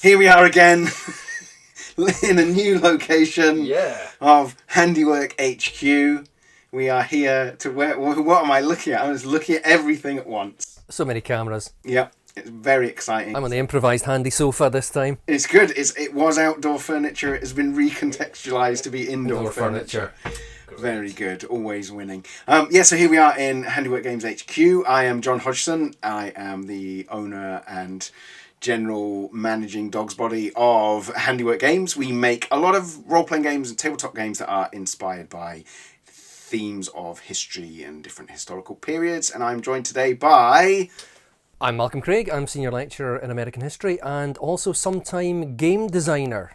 Here we are again in a new location of Handiwork HQ. We are here to what am I looking at? I was looking at everything at once. So many cameras. Yep, it's very exciting. I'm on the improvised handy sofa this time. It's good. It was outdoor furniture. It has been recontextualised to be indoor furniture. Very good. Always winning. So here we are in Handiwork Games HQ. I am Jon Hodgson. I am the owner and general managing dog's body of Handiwork Games. We make a lot of role-playing games and tabletop games that are inspired by themes of history and different historical periods. And I'm joined today by... I'm Malcolm Craig. I'm Senior Lecturer in American History and also sometime game designer.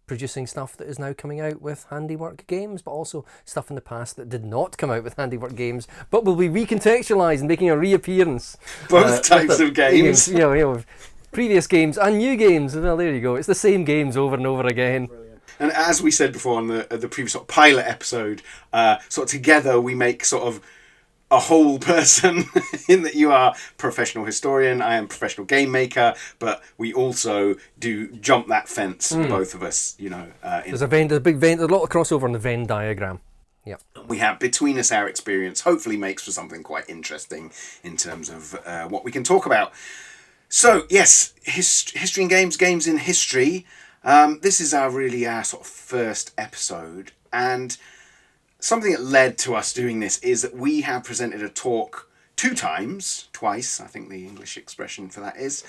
Producing stuff that is now coming out with Handiwork Games, but also stuff in the past that did not come out with Handiwork Games, but will be recontextualised and making a reappearance. Both types of games. Previous games and new games. Well, there you go. It's the same games over and over again. Brilliant. And as we said before on the previous sort of pilot episode, together we make sort of a whole person in that you are professional historian, I am professional game maker, but we also do jump that fence, both of us, There's a big Venn, there's a lot of crossover on the Venn diagram. Yeah. We have between us our experience, hopefully makes for something quite interesting in terms of what we can talk about. So, yes, history and games in history. This is our sort of first episode, and something that led to us doing this is that we have presented a talk twice, I think the English expression for that is,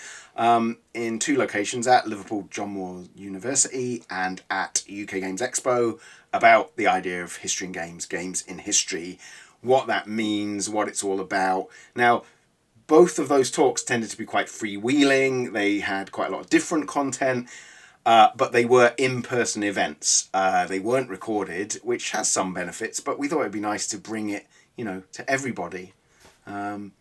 in two locations, at Liverpool John Moores University and at UK Games Expo, about the idea of history and games in history, what that means, what it's all about. Now, both of those talks tended to be quite freewheeling. They had quite a lot of different content. But they were in-person events. They weren't recorded, which has some benefits, but we thought it'd be nice to bring it, to everybody. And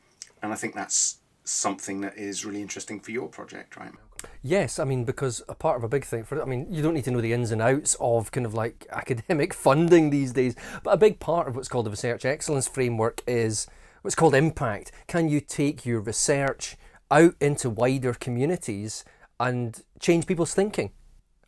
I think that's something that is really interesting for your project, right, Malcolm? Yes, because a part of a big thing you don't need to know the ins and outs of kind of like academic funding these days, but a big part of what's called the Research Excellence Framework is what's called impact. Can you take your research out into wider communities and change people's thinking,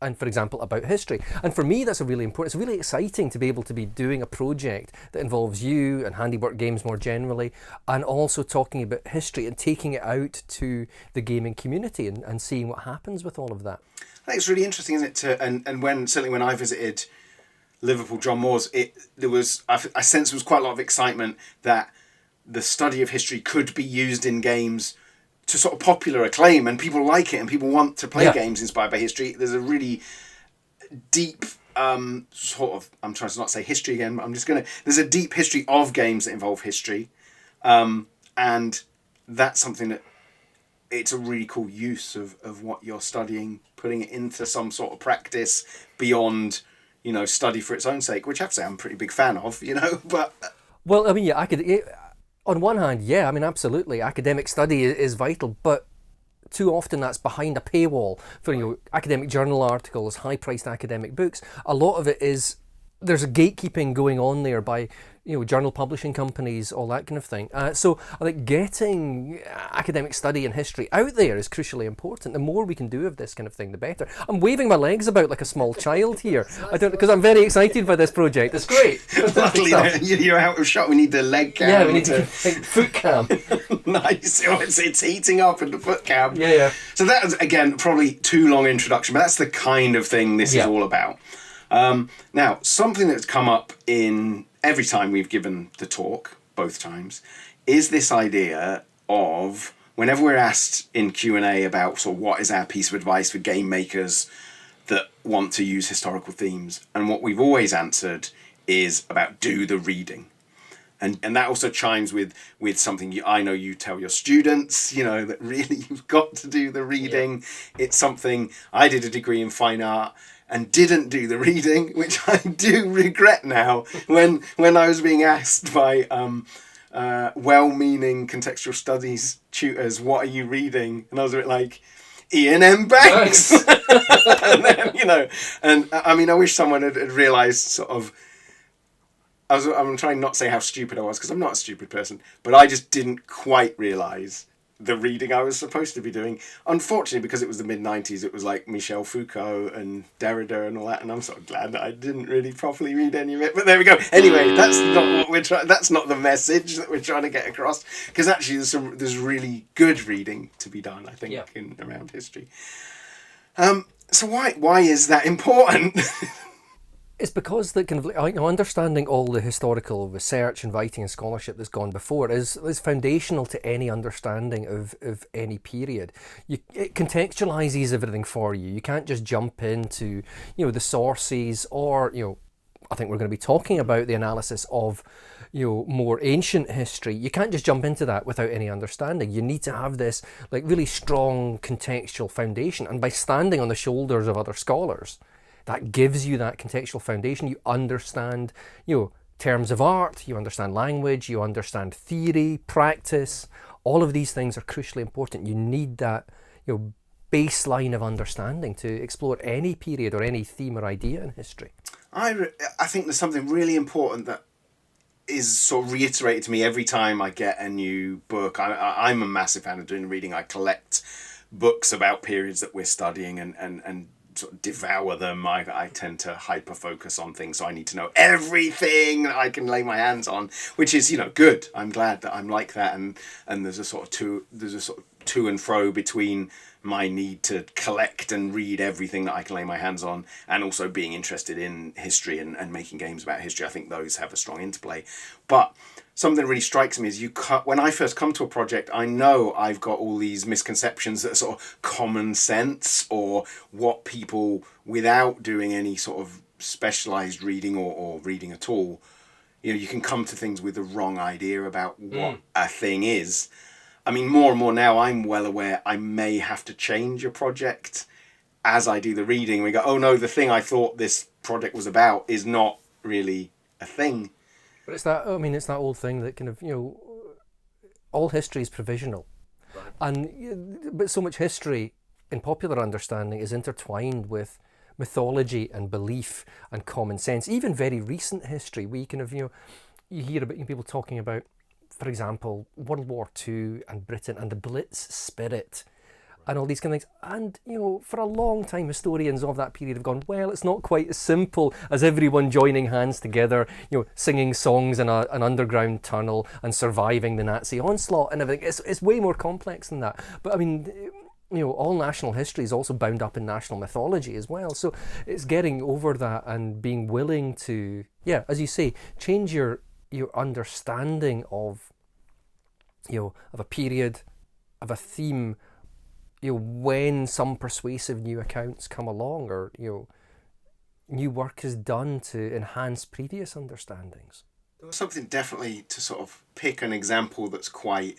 and for example about history? And for me that's it's really exciting to be able to be doing a project that involves you and Handiwork Games more generally, and also talking about history and taking it out to the gaming community and seeing what happens with all of that. I think it's really interesting, isn't it, certainly when I visited Liverpool John Moores, I sense there was quite a lot of excitement that the study of history could be used in games to sort of popular acclaim, and people like it and people want to play games inspired by history. There's a really deep I'm trying to not say history again, but there's a deep history of games that involve history, and that's something that it's a really cool use of what you're studying, putting it into some sort of practice beyond study for its own sake, which I have to say I'm a pretty big fan of, but on one hand, absolutely. Academic study is vital, but too often that's behind a paywall for academic journal articles, high-priced academic books. A lot of it is there's a gatekeeping going on there by journal publishing companies, all that kind of thing. So I think getting academic study and history out there is crucially important. The more we can do of this kind of thing, the better. I'm waving my legs about like a small child here. Because I'm very excited by this project. It's great. Luckily, you're out of shot. We need the leg cam. Yeah, we need to foot cam. Nice. It's heating up in the foot cam. Yeah. So that was, again, probably too long introduction, but that's the kind of thing this is all about. Now, something that's come up in every time we've given the talk, both times, is this idea of whenever we're asked in Q&A about what is our piece of advice for game makers that want to use historical themes, and what we've always answered is about do the reading. And that also chimes with something I know you tell your students, that really you've got to do the reading. Yeah. It's something I did a degree in fine art and didn't do the reading, which I do regret now when I was being asked by well-meaning contextual studies tutors, what are you reading? And I was a bit like, Ian M. Banks. And then, I wish someone had realised I'm trying not to say how stupid I was, because I'm not a stupid person, but I just didn't quite realise the reading I was supposed to be doing. Unfortunately, because it was the mid-90s, it was like Michel Foucault and Derrida and all that, and I'm sort of glad that I didn't really properly read any of it. But there we go. Anyway, that's not what we're trying. That's not the message that we're trying to get across. Because actually, there's really good reading to be done, I think, in around history. So why is that important? It's because that kind of understanding all the historical research and writing and scholarship that's gone before is foundational to any understanding of any period. It contextualizes everything for you. You can't just jump into the sources, or I think we're going to be talking about the analysis of more ancient history. You can't just jump into that without any understanding. You need to have this really strong contextual foundation, and by standing on the shoulders of other scholars, that gives you that contextual foundation. You understand, terms of art, you understand language, you understand theory, practice. All of these things are crucially important. You need that, baseline of understanding to explore any period or any theme or idea in history. I think there's something really important that is sort of reiterated to me every time I get a new book. I'm a massive fan of doing reading. I collect books about periods that we're studying and sort of devour them. I tend to hyper focus on things, so I need to know everything that I can lay my hands on, which is good. I'm glad that I'm like that, and there's a sort of to and fro between my need to collect and read everything that I can lay my hands on, and also being interested in history and making games about history. I think those have a strong interplay. But something that really strikes me is when I first come to a project, I know I've got all these misconceptions that are sort of common sense, or what people, without doing any sort of specialised reading or reading at all, you can come to things with the wrong idea about what a thing is. I mean, more and more now, I'm well aware I may have to change a project as I do the reading. We go, oh no, the thing I thought this project was about is not really a thing. But it's that old thing that kind of, all history is provisional. Right. But so much history in popular understanding is intertwined with mythology and belief and common sense. Even very recent history, we kind of, you hear about people talking about, for example, World War II and Britain and the Blitz spirit and all these kind of things. And, for a long time, historians of that period have gone, well, it's not quite as simple as everyone joining hands together, singing songs in an underground tunnel and surviving the Nazi onslaught and everything. It's way more complex than that. But, I mean, all national history is also bound up in national mythology as well. So it's getting over that and being willing to, as you say, change your understanding of a period, of a theme, when some persuasive new accounts come along, or new work is done to enhance previous understandings. There was something definitely to sort of pick an example that's quite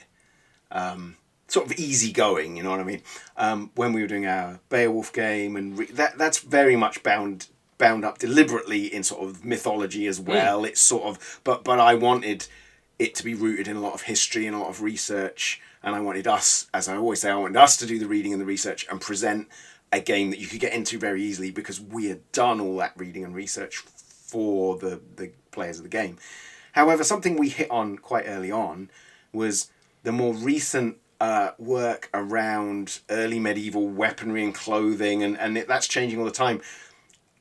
sort of easygoing. You know what I mean? When we were doing our Beowulf game, and that's very much bound up deliberately in sort of mythology as well. It's sort of, but I wanted it to be rooted in a lot of history and a lot of research, and I wanted us, as I always say, I wanted us to do the reading and the research and present a game that you could get into very easily, because we had done all that reading and research for the players of the game. However, something we hit on quite early on was the more recent work around early medieval weaponry and clothing, and that's changing all the time.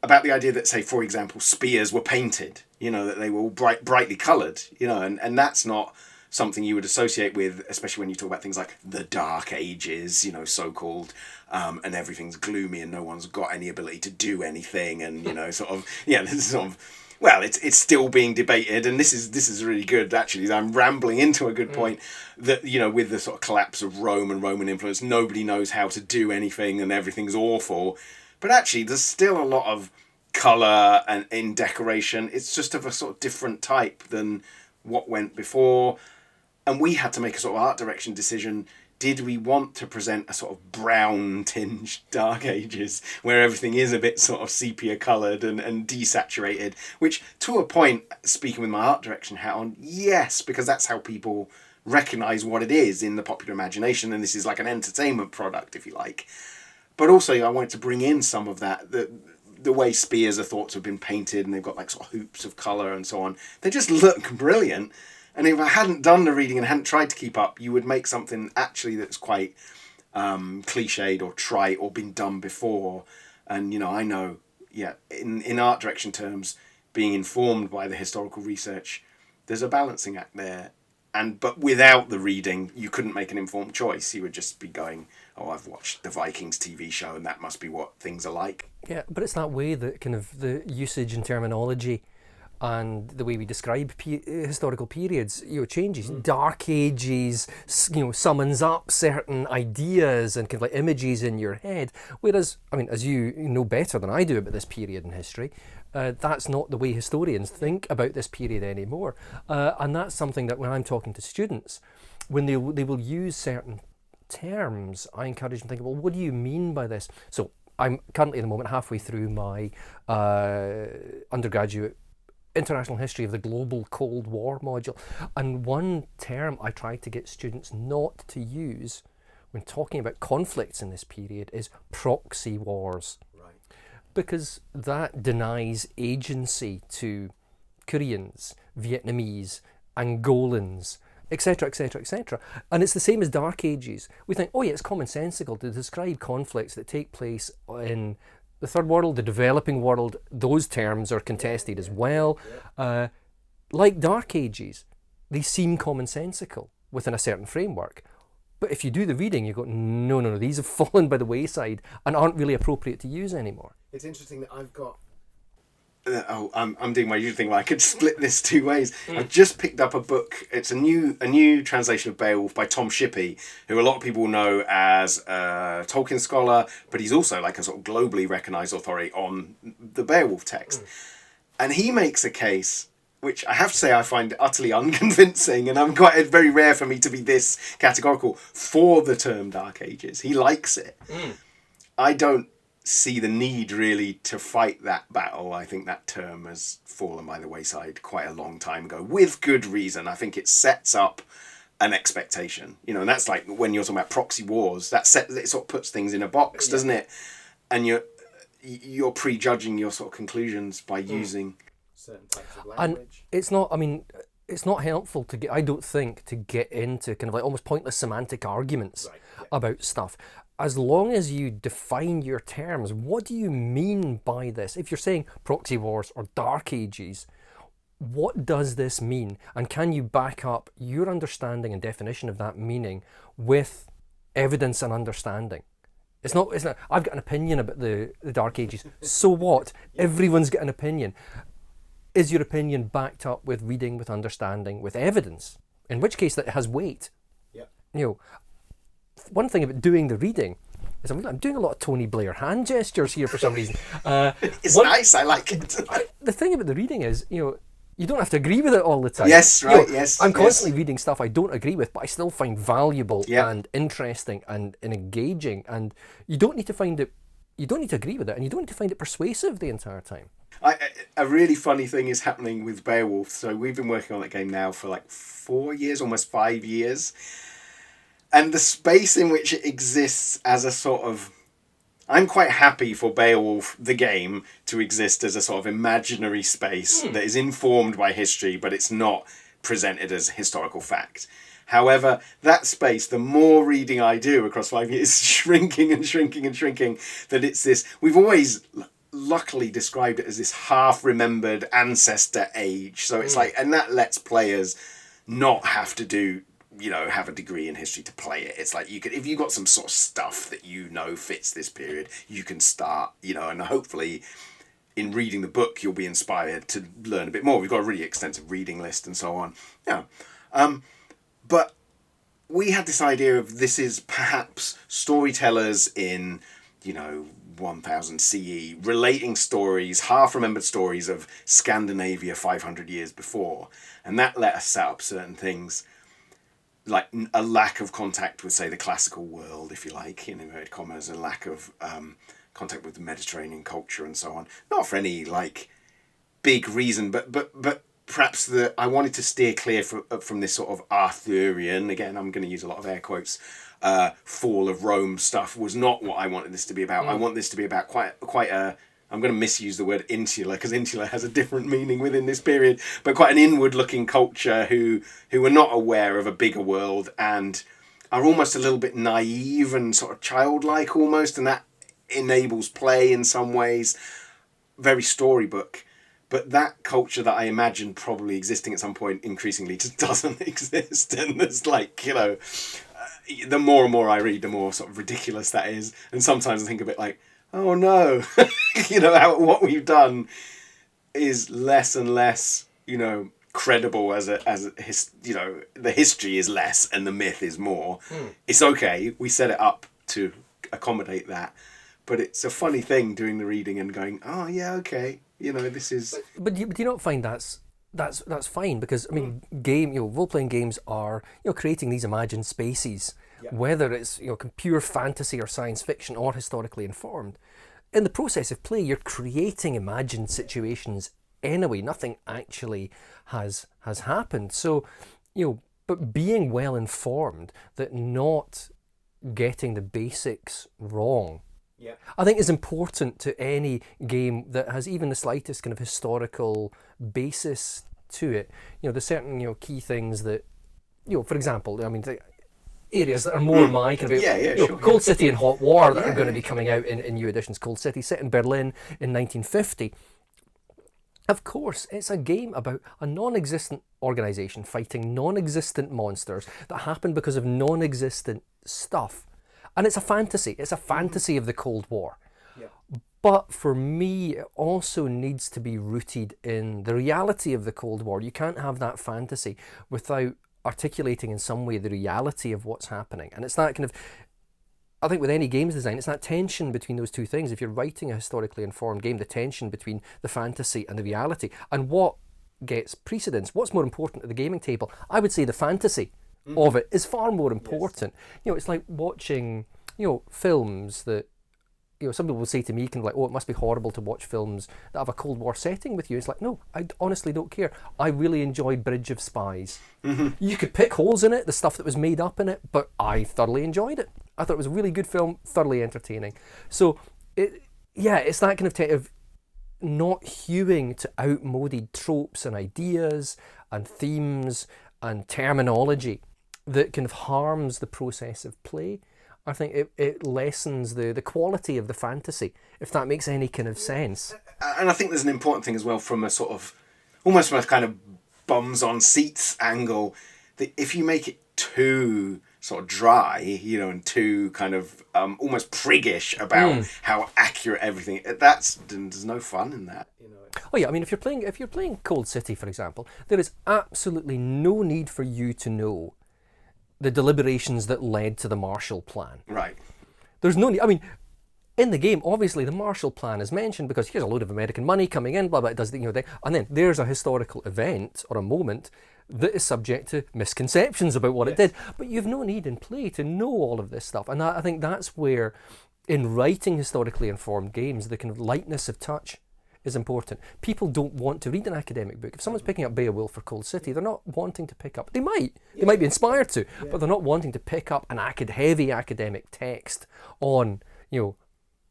About the idea that, say, for example, spears were painted, that they were all brightly coloured, and that's not something you would associate with, especially when you talk about things like the Dark Ages, so-called, and everything's gloomy and no one's got any ability to do anything, and, this is sort of, well, it's still being debated, and this is really good, actually. I'm rambling into a good point that, with the sort of collapse of Rome and Roman influence, nobody knows how to do anything and everything's awful. But actually, there's still a lot of colour and in decoration. It's just of a sort of different type than what went before. And we had to make a sort of art direction decision. Did we want to present a sort of brown-tinged Dark Ages, where everything is a bit sort of sepia-coloured and desaturated? Which, to a point, speaking with my art direction hat on, yes, because that's how people recognise what it is in the popular imagination, and this is like an entertainment product, if you like. But also, I wanted to bring in some of that, the way spears are thought to have been painted, and they've got like sort of hoops of colour and so on. They just look brilliant. And if I hadn't done the reading and hadn't tried to keep up, you would make something actually that's quite cliched or trite or been done before. And, you know, I know, in art direction terms, being informed by the historical research, there's a balancing act there. But without the reading, you couldn't make an informed choice. You would just be going, oh, I've watched the Vikings TV show and that must be what things are like. Yeah, but it's that way that kind of the usage and terminology and the way we describe historical periods, you know, changes. Dark Ages, you know, summons up certain ideas and kind of like images in your head. Whereas, I mean, as you know better than I do about this period in history, that's not the way historians think about this period anymore. And that's something that when I'm talking to students, when they will use certain terms, I encourage them to think, well, what do you mean by this? So I'm currently at the moment halfway through my undergraduate International History of the Global Cold War module. And one term I try to get students not to use when talking about conflicts in this period is proxy wars. Right. Because that denies agency to Koreans, Vietnamese, Angolans, etc., etc., etc. And it's the same as Dark Ages. We think, oh yeah, it's commonsensical to describe conflicts that take place in the third world, the developing world. Those terms are contested as well. Like Dark Ages, they seem commonsensical within a certain framework. But if you do the reading, you go, no, these have fallen by the wayside and aren't really appropriate to use anymore. It's interesting that I've got... I'm doing my usual thing where I could split this two ways. I've just picked up a book. It's a new translation of Beowulf by Tom Shippey, who a lot of people know as a Tolkien scholar, but he's also like a sort of globally recognised authority on the Beowulf text. And he makes a case, which I have to say I find utterly unconvincing, and it's very rare for me to be this categorical, for the term Dark Ages. He likes it. I don't see the need really to fight that battle. I think that term has fallen by the wayside quite a long time ago, with good reason. I think it sets up an expectation, you know, and that's like when you're talking about proxy wars, it sort of puts things in a box, doesn't it? And you're prejudging your sort of conclusions by using certain types of language. And it's not, I mean, it's not helpful to get, I don't think, to get into kind of like almost pointless semantic arguments about stuff. As long as you define your terms, what do you mean by this? If you're saying proxy wars or Dark Ages, what does this mean? And can you back up your understanding and definition of that meaning with evidence and understanding? It's not, I've got an opinion about the Dark Ages. So what? Everyone's got an opinion. Is your opinion backed up with reading, with understanding, with evidence? In which case that has weight. Yeah. You know, one thing about doing the reading is I'm doing a lot of Tony Blair hand gestures here for some reason. It's nice, I like it. The thing about the reading is, you know, you don't have to agree with it all the time. Yes, right, you know, yes. I'm constantly reading stuff I don't agree with, but I still find valuable Yeah. and interesting and engaging. And you don't need to find it, you don't need to agree with it, and you don't need to find it persuasive the entire time. A really funny thing is happening with Beowulf. So we've been working on that game now for like 4 years, almost 5 years. And the space in which it exists as a sort of... I'm quite happy for Beowulf, the game, to exist as a sort of imaginary space that is informed by history, but it's not presented as historical fact. However, that space, the more reading I do across 5 years, is shrinking and shrinking and shrinking, that it's this... We've always luckily described it as this half-remembered ancestor age. So it's like... And that lets players not have to do... you know, have a degree in history to play it. It's like you could, if you've got some sort of stuff that you know fits this period, you can start, you know, and hopefully in reading the book you'll be inspired to learn a bit more. We've got a really extensive reading list and so on. Yeah. But we had this idea of this is perhaps storytellers in, you know, 1000 CE relating stories, half-remembered stories of Scandinavia 500 years before. And that let us set up certain things like a lack of contact with, say, the classical world, if you like, in inverted commas, a lack of contact with the Mediterranean culture and so on. Not for any, like, big reason, but perhaps I wanted to steer clear from this sort of Arthurian, again, I'm going to use a lot of air quotes, fall of Rome stuff was not what I wanted this to be about. I want this to be about quite a I'm going to misuse the word insular because insular has a different meaning within this period, but quite an inward-looking culture who are not aware of a bigger world and are almost a little bit naive and sort of childlike almost, and that enables play in some ways. Very storybook. But that culture that I imagine probably existing at some point increasingly just doesn't exist. And there's like, you know, the more and more I read, the more sort of ridiculous that is. And sometimes I think a bit like, oh no, you know, what we've done is less and less, you know, credible you know, the history is less and the myth is more. It's okay, we set it up to accommodate that, but it's a funny thing doing the reading and going, oh yeah, okay, you know, this is. But do you not find that's fine? Because I mean, role playing games are, you know, creating these imagined spaces, whether it's, you know, pure fantasy or science fiction or historically informed. In the process of play, you're creating imagined situations anyway. Nothing actually has happened. So, you know, but being well informed, that not getting the basics wrong, I think is important to any game that has even the slightest kind of historical basis to it. You know, there's certain, you know, key things that, you know, for example, I mean, the areas that are more my kind of, sure. Cold City and Hot War that are going to be coming out in new editions. Cold City, set in Berlin in 1950. Of course, it's a game about a non-existent organisation fighting non-existent monsters that happen because of non-existent stuff. And it's a fantasy. It's a fantasy of the Cold War. Yeah. But for me, it also needs to be rooted in the reality of the Cold War. You can't have that fantasy without articulating in some way the reality of what's happening. And it's that kind of, I think with any games design, it's that tension between those two things. If you're writing a historically informed game, the tension between the fantasy and the reality. And what gets precedence, what's more important at the gaming table? I would say the fantasy of it is far more important. Yes. You know, it's like watching, you know, films that, you know, some people will say to me, kind of like, oh, it must be horrible to watch films that have a Cold War setting with you. It's like, no, I honestly don't care. I really enjoyed Bridge of Spies. You could pick holes in it, the stuff that was made up in it, but I thoroughly enjoyed it. I thought it was a really good film, thoroughly entertaining. So, it's that kind of not hewing to outmoded tropes and ideas and themes and terminology that kind of harms the process of play. I think it lessens the quality of the fantasy, if that makes any kind of sense. And I think there's an important thing as well from a sort of, almost from a kind of bums on seats angle, that if you make it too sort of dry, you know, and too kind of almost priggish about how accurate everything, there's no fun in that. You know. Oh yeah, I mean, if you're playing Cold City, for example, there is absolutely no need for you to know the deliberations that led to the Marshall Plan. Right. There's no need. I mean, in the game, obviously, the Marshall Plan is mentioned because here's a load of American money coming in, blah, blah, it does the, you know, and then there's a historical event or a moment that is subject to misconceptions about what it did. But you've no need in play to know all of this stuff. And I think that's where, in writing historically informed games, the kind of lightness of touch is important. People don't want to read an academic book. If someone's picking up Beowulf for Cold City, they're not wanting to pick up, they might be inspired to, but they're not wanting to pick up an heavy academic text on, you know,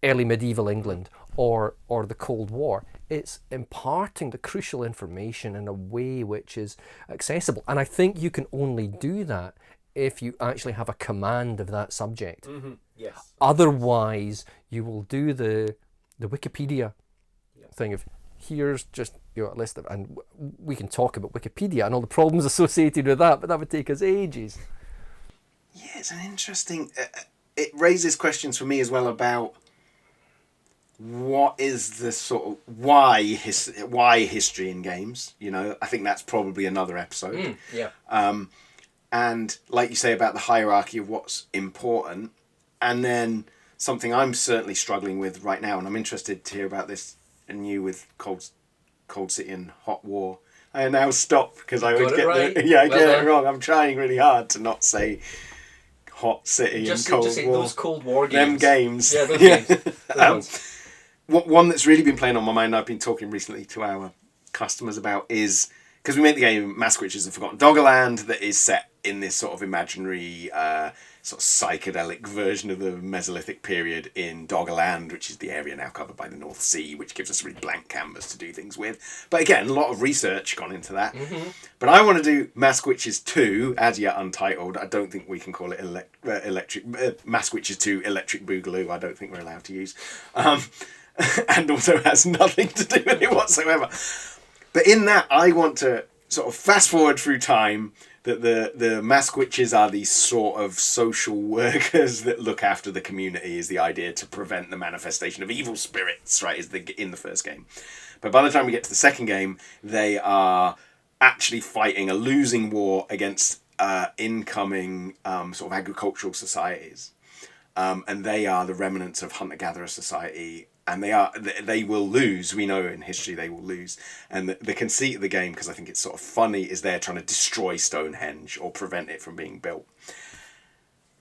early medieval England or the Cold War. It's imparting the crucial information in a way which is accessible. And I think you can only do that if you actually have a command of that subject. Yes. Otherwise, you will do the Wikipedia thing of, here's just, you know, a list of, and we can talk about Wikipedia and all the problems associated with that, but that would take us ages. Yeah, it's an interesting, it raises questions for me as well about what is the sort of why history in games. You know, I think that's probably another episode. And like you say about the hierarchy of what's important, and then something I'm certainly struggling with right now, and I'm interested to hear about this and you with Cold City and Hot War. I now stop because I always get it wrong. I'm trying really hard to not say Hot City and Cold just say War. Those Cold War games. Them games. Yeah, those games. One that's really been playing on my mind, I've been talking recently to our customers about, is because we make the game Mask Witches of Forgotten Doggerland that is set in this sort of imaginary, sort of psychedelic version of the Mesolithic period in Doggerland, which is the area now covered by the North Sea, which gives us a really blank canvas to do things with. But again, a lot of research gone into that. Mm-hmm. But I want to do Mask Witches 2, as yet untitled. I don't think we can call it Mask Witches 2 Electric Boogaloo. I don't think we're allowed to use. And also has nothing to do with it whatsoever. But in that, I want to sort of fast forward through time, that the Mask Witches are these sort of social workers that look after the community, is the idea, to prevent the manifestation of evil spirits, right, is in the first game. But by the time we get to the second game, they are actually fighting a losing war against incoming sort of agricultural societies. And they are the remnants of hunter-gatherer society. And they will lose. We know in history they will lose. And the conceit of the game, because I think it's sort of funny, is they're trying to destroy Stonehenge or prevent it from being built.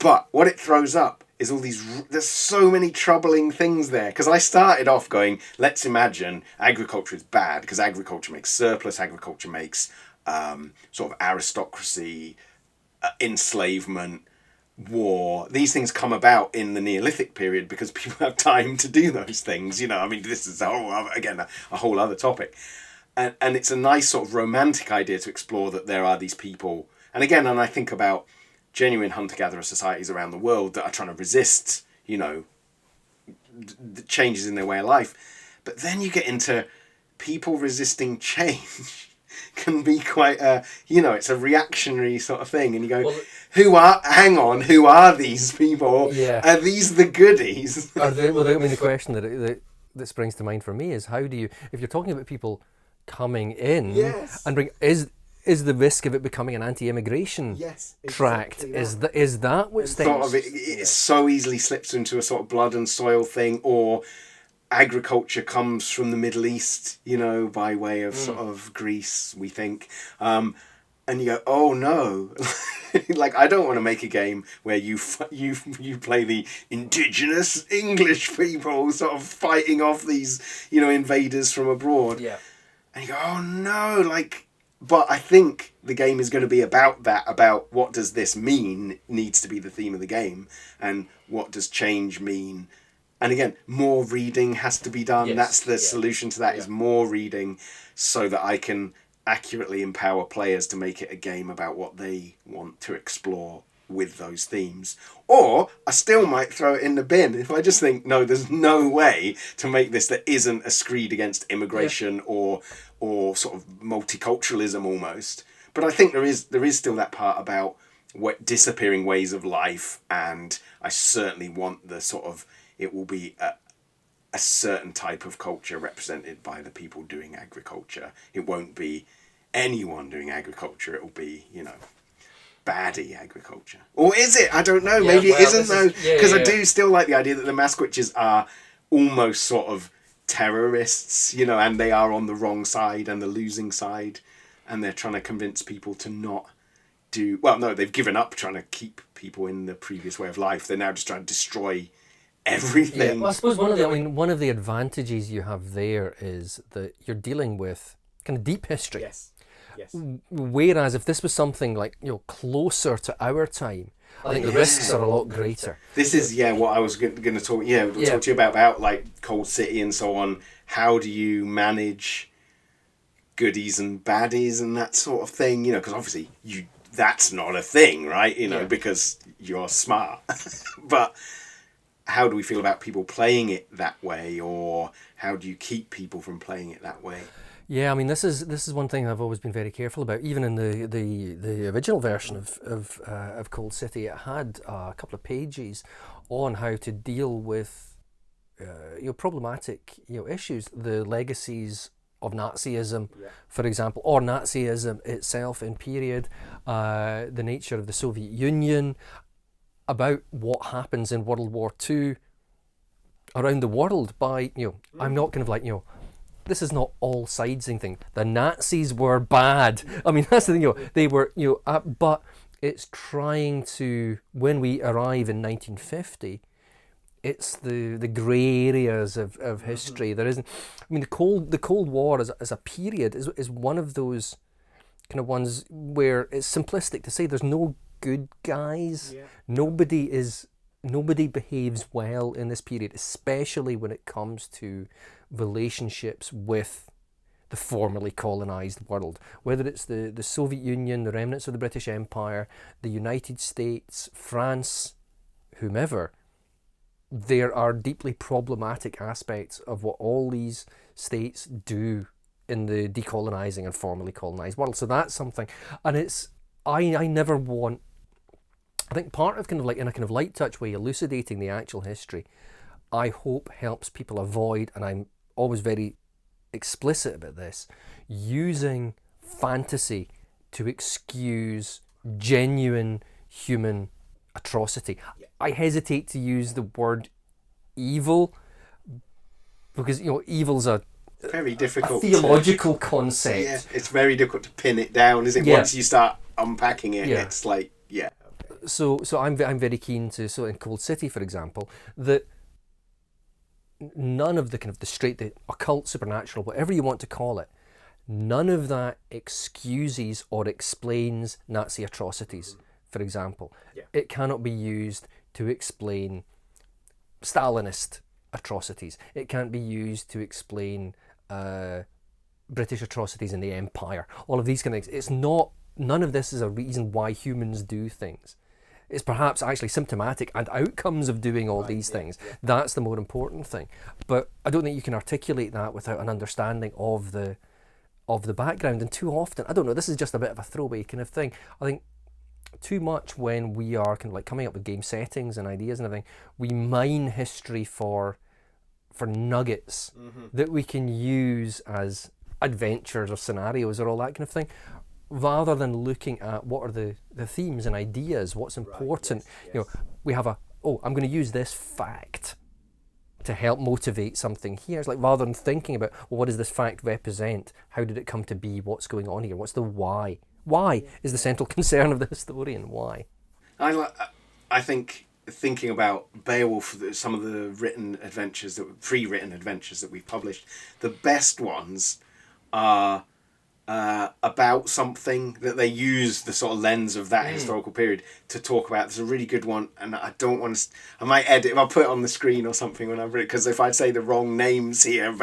But what it throws up is all these... There's so many troubling things there. Because I started off going, let's imagine agriculture is bad, because agriculture makes surplus, agriculture makes sort of aristocracy, enslavement, war. These things come about in the Neolithic period because people have time to do those things. You know, I mean, this is a whole other topic. And it's a nice sort of romantic idea to explore that there are these people. And again, and I think about genuine hunter-gatherer societies around the world that are trying to resist, you know, the changes in their way of life. But then you get into people resisting change. Can be quite it's a reactionary sort of thing, and you go, who are these people? Yeah. Are these the goodies? The question that springs to mind for me is, how do you, if you're talking about people coming in, yes, and is the risk of it becoming an anti-immigration tract? That. Is that what sort of it so easily slips into a sort of blood and soil thing, or agriculture comes from the Middle East, you know, by way of sort of Greece, we think. And you go, oh no, like, I don't want to make a game where you play the indigenous English people sort of fighting off these, you know, invaders from abroad. Yeah. And you go, oh no, like, but I think the game is going to be about that, about what does this mean, needs to be the theme of the game, and what does change mean. And again, more reading has to be done. Yes, that's the solution to that, is more reading, so that I can accurately empower players to make it a game about what they want to explore with those themes. Or I still might throw it in the bin if I just think, no, there's no way to make this that isn't a screed against immigration or sort of multiculturalism almost. But I think there is still that part about disappearing ways of life, and I certainly want the sort of... It will be a certain type of culture represented by the people doing agriculture. It won't be anyone doing agriculture. It will be, you know, baddie agriculture. Or is it? I don't know. Yeah, maybe it isn't, though. Because I do still like the idea that the Mask Witches are almost sort of terrorists, you know, and they are on the wrong side and the losing side. And they're trying to convince people to not do... Well, no, they've given up trying to keep people in the previous way of life. They're now just trying to destroy everything. Yeah, well, I suppose one of the advantages you have there is that you're dealing with kind of deep history. Yes. Whereas if this was something like, you know, closer to our time, I think the risks are a lot greater. This is what I was going to talk. Talk to you about like Cold City and so on. How do you manage goodies and baddies and that sort of thing? You know, because obviously that's not a thing, right? You know, because you're smart, but. How do we feel about people playing it that way, or how do you keep people from playing it that way? Yeah, I mean, this is one thing I've always been very careful about. Even in the original version of Cold City, it had a couple of pages on how to deal with problematic issues, the legacies of Nazism, for example, or Nazism itself in period, the nature of the Soviet Union, about what happens in World War II around the world by, I'm not kind of like, this is not all sidesing thing. The Nazis were bad. I mean, that's the thing, they were, but it's trying to, when we arrive in 1950, it's the grey areas of history. There isn't, I mean, the Cold War as a period is one of those kind of ones where it's simplistic to say there's no good guys. Yeah. Nobody behaves well in this period, especially when it comes to relationships with the formerly colonised world. Whether it's the Soviet Union, the remnants of the British Empire, the United States, France, whomever, there are deeply problematic aspects of what all these states do in the decolonising and formerly colonised world. So that's something, and it's I never want. I think part of kind of like in a kind of light touch way, elucidating the actual history, I hope helps people avoid, and I'm always very explicit about this, using fantasy to excuse genuine human atrocity. I hesitate to use the word evil because evil's a very difficult theological concept. Yeah, it's very difficult to pin it down, is it? Yeah. Once you start unpacking it, it's like So I'm very keen to, so in Cold City, for example, that none of the kind of the occult, supernatural, whatever you want to call it, none of that excuses or explains Nazi atrocities, for example. Yeah. It cannot be used to explain Stalinist atrocities. It can't be used to explain British atrocities in the Empire. All of these kind of things. It's not, none of this is a reason why humans do things. It's perhaps actually symptomatic and outcomes of doing all these things. Yeah. That's the more important thing. But I don't think you can articulate that without an understanding of the background. And too often, I don't know, this is just a bit of a throwaway kind of thing. I think too much when we are kind of like coming up with game settings and ideas and everything, we mine history for nuggets that we can use as adventures or scenarios or all that kind of thing, rather than looking at what are the themes and ideas, what's important. Right, yes. We have I'm going to use this fact to help motivate something here. It's like, rather than thinking about, well, what does this fact represent? How did it come to be? What's going on here? What's the why? Why is the central concern of the historian. Why? I think thinking about Beowulf, some of the pre-written adventures that we've published, the best ones are about something that they use the sort of lens of that historical period to talk about. There's a really good one, and I don't want to. I might edit. I'll put it on the screen or something when I've read it, because if I say the wrong names here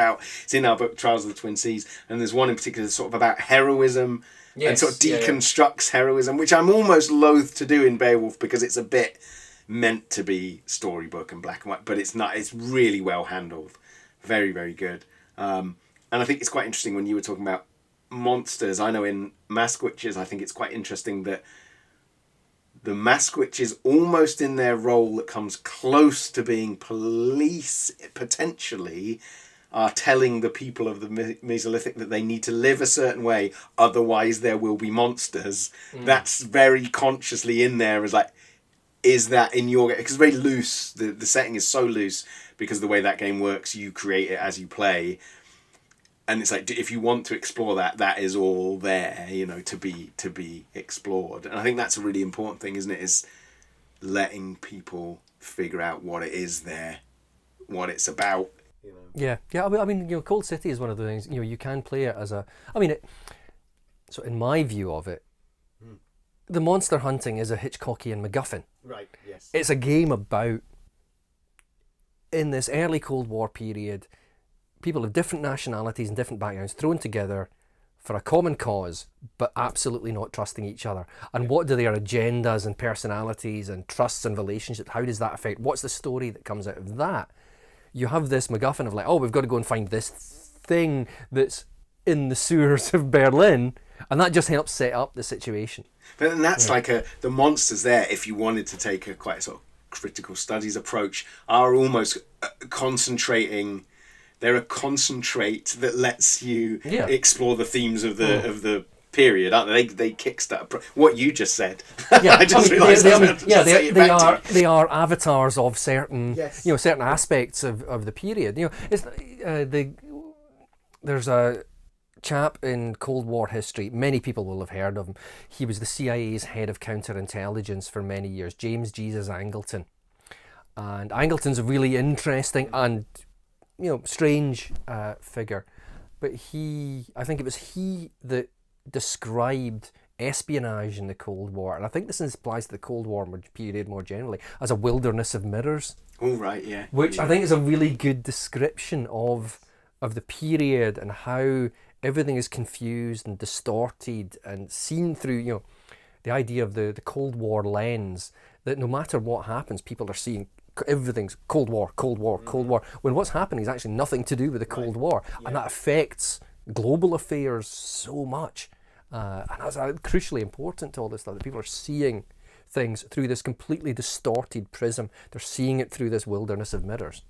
it's in our book Trials of the Twin Seas, and there's one in particular sort of about heroism. Yes, and sort of deconstructs heroism, which I'm almost loath to do in Beowulf because it's a bit meant to be storybook and black and white, but it's not. It's really well handled, very, very good. And I think it's quite interesting when you were talking about monsters. I know in Mask Witches, I think it's quite interesting that the Mask Witches, almost in their role that comes close to being police, potentially, are telling the people of the Mesolithic that they need to live a certain way, otherwise there will be monsters. That's very consciously in there as like, is that in your... Because it's very loose, the setting is so loose, because the way that game works, you create it as you play. And it's like, if you want to explore that is all there, to be explored. And I think that's a really important thing, isn't it? Is letting people figure out what it is there, what it's about. Yeah. I mean, Cold City is one of the things. You can play it as a. So in my view of it, the monster hunting is a Hitchcockian MacGuffin. Right. Yes. It's a game about, in this early Cold War period, people of different nationalities and different backgrounds thrown together for a common cause, but absolutely not trusting each other. And what do their agendas and personalities and trusts and relationships, how does that affect? What's the story that comes out of that? You have this MacGuffin of like, we've got to go and find this thing that's in the sewers of Berlin, and that just helps set up the situation. But then that's like the monsters there, if you wanted to take a quite sort of critical studies approach, are almost concentrating. They're a concentrate that lets you explore the themes of the period, aren't they? They kickstart what you just said. Yeah, I just realised. They are avatars of certain, certain aspects of the period. It's there's a chap in Cold War history. Many people will have heard of him. He was the CIA's head of counterintelligence for many years. James Jesus Angleton, and Angleton's a really interesting and strange figure. But I think it was he that described espionage in the Cold War, and I think this applies to the Cold War period more generally, as a wilderness of mirrors. Oh, right, yeah. Which yeah. I think is a really good description of the period and how everything is confused and distorted and seen through, the idea of the Cold War lens, that no matter what happens, people are seeing everything's Cold War, Cold War, Cold War, when what's happening is actually nothing to do with the Cold War. Yeah. And that affects global affairs so much. And that's crucially important to all this stuff, that people are seeing things through this completely distorted prism. They're seeing it through this wilderness of mirrors.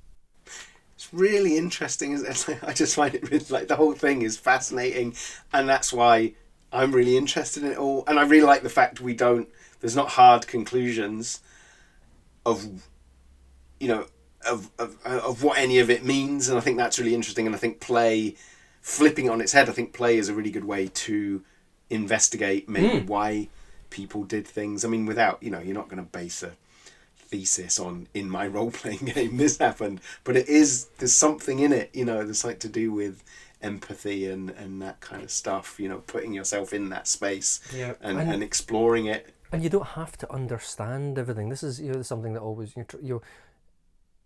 It's really interesting, isn't it? I just find it really, like, the whole thing is fascinating, and that's why I'm really interested in it all. And I really like the fact there's not hard conclusions of what any of it means, and I think that's really interesting. And I think flipping it on its head, I think play is a really good way to investigate maybe why people did things. I mean, without, you're not going to base a thesis on, in my role-playing game this happened, but there's something in it, there's like to do with empathy and that kind of stuff, putting yourself in that space and exploring it. And you don't have to understand everything. This is something that always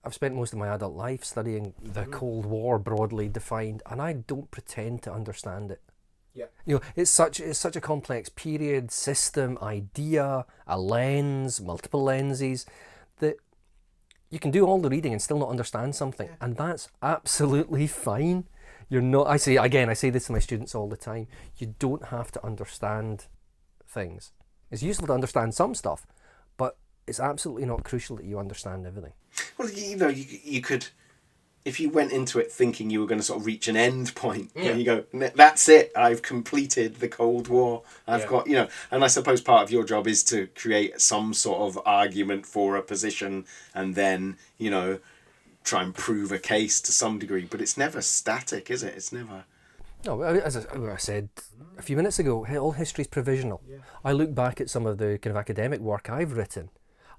I've spent most of my adult life studying the Cold War broadly defined, and I don't pretend to understand it. Yeah. It's such a complex period, system, idea, a lens, multiple lenses, that you can do all the reading and still not understand something, and that's absolutely fine. I say this to my students all the time, you don't have to understand things. It's useful to understand some stuff, but it's absolutely not crucial that you understand everything. Well, you could, if you went into it thinking you were going to sort of reach an end point, where you go, that's it, I've completed the Cold War, I've got, and I suppose part of your job is to create some sort of argument for a position, and then, try and prove a case to some degree, but it's never static, is it? It's never... No, as I said a few minutes ago, all history is provisional. Yeah. I look back at some of the kind of academic work I've written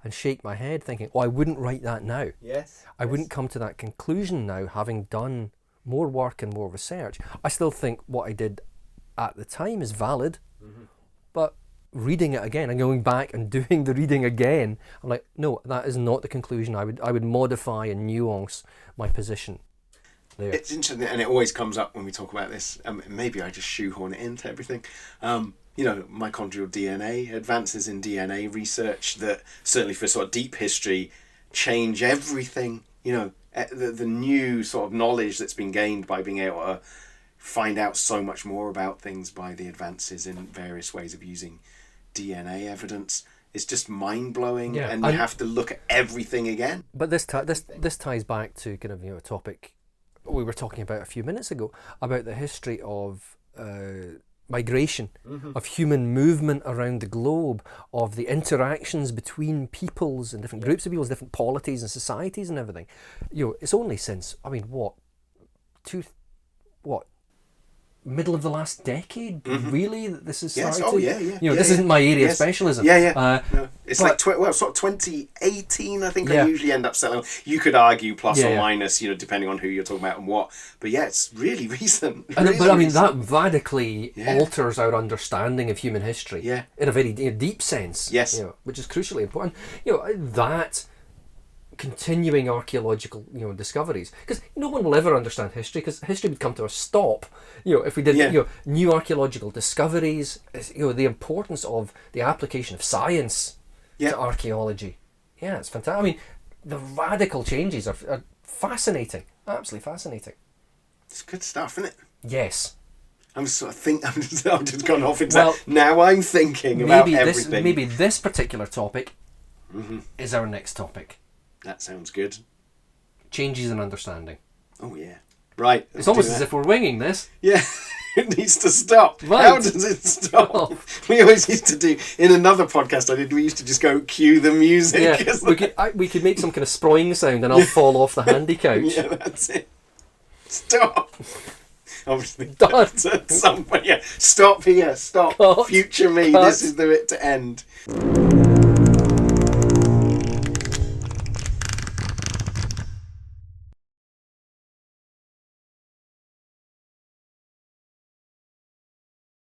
and shake my head thinking, I wouldn't write that now. Yes. I wouldn't come to that conclusion now, having done more work and more research. I still think what I did at the time is valid, but reading it again and going back and doing the reading again, I'm like, no, that is not the conclusion. I would modify and nuance my position there. It's interesting, and it always comes up when we talk about this. Maybe I just shoehorn it into everything. Mitochondrial DNA, advances in DNA research that certainly for sort of deep history change everything. The new sort of knowledge that's been gained by being able to find out so much more about things by the advances in various ways of using DNA evidence. It's just mind-blowing, and you have to look at everything again. But this ties back to kind of a topic we were talking about a few minutes ago, about the history of migration, of human movement around the globe, of the interactions between peoples and different groups of peoples, different polities and societies and everything. It's only since, middle of the last decade, really, that this has started. Yes, this isn't my area of specialism. No. It's like 2018, I think I usually end up selling. You could argue plus or minus, depending on who you're talking about and what. But it's really recent. That radically alters our understanding of human history in a very deep sense. Yes. Which is crucially important. That continuing archaeological discoveries, because no one will ever understand history, because history would come to a stop if we did new archaeological discoveries, the importance of the application of science to archaeology. It's fantastic. The radical changes are fascinating, absolutely fascinating. It's good stuff, isn't it? Yes. I've just gone off into that. Now I'm thinking about everything. Maybe this particular topic is our next topic. That sounds good. Changes in understanding. Oh, yeah. Right. It's almost as if we're winging this. Yeah. It needs to stop. Right. How does it stop? Oh. We always used to do, in another podcast I did, we used to just go cue the music. Yeah. We could make some kind of sproing sound and I'll fall off the handy couch. Yeah, that's it. Stop. Obviously. Done. Stop here. Stop. God. Future me. God. This is the bit to end.